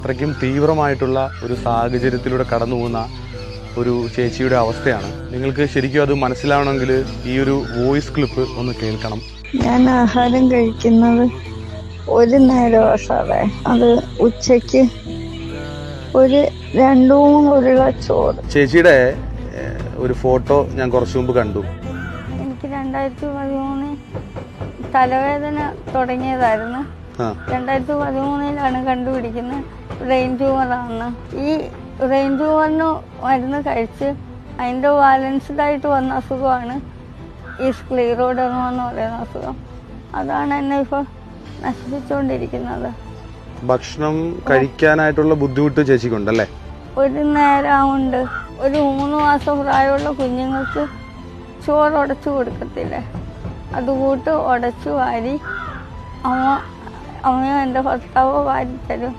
അത്രയ്ക്കും തീവ്രമായിട്ടുള്ള ഒരു സാഹചര്യത്തിലൂടെ കടന്നു പോകുന്ന ഒരു ചേച്ചിയുടെ അവസ്ഥയാണ്. നിങ്ങൾക്ക് ശരിക്കും അത് മനസ്സിലാവണമെങ്കിൽ ഈ ഒരു വോയിസ് ക്ലിപ്പ് ഒന്ന് കേൾക്കണം. ഞാൻ ആഹാരം കഴിക്കുന്നത് ഒരു നേരമാണ് സാറേ. അത് ഉച്ചയ്ക്ക് ഒരു 2-3 ഉരുള ചോറ്. ചേച്ചിയുടെ ഒരു ഫോട്ടോ ഞാൻ കുറച്ചു മുമ്പ് കണ്ടു. എനിക്ക് 2013 തലവേദന തുടങ്ങിയതായിരുന്നു. 2013 കണ്ടുപിടിക്കുന്നത് ബ്രെയിൻ ട്യൂമറാണ്. ഈ ബ്രെയിൻ ട്യൂമറിന് മരുന്ന് കഴിച്ച് അതിൻ്റെ ബാലൻസ്ഡായിട്ട് വന്ന അസുഖമാണ് ഈ സ്ക്ലീറോഡെർമ എന്ന് പറയുന്ന അസുഖം. അതാണ് എന്നെ ഇപ്പോൾ നശിപ്പിച്ചുകൊണ്ടിരിക്കുന്നത്. ഭക്ഷണം കഴിക്കാനായിട്ടുള്ള ബുദ്ധിമുട്ട് ചേച്ചിക്കുണ്ടല്ലേ? ഒരു നേരമുണ്ട്. ഒരു 3 മാസം പ്രായമുള്ള കുഞ്ഞുങ്ങൾക്ക് ചോറ് ഉടച്ചു കൊടുക്കത്തില്ലേ, അതുകൂട്ട് ഉടച്ചു വാരി അമ്മയോ എൻ്റെ ഭർത്താവോ വാരി തരും.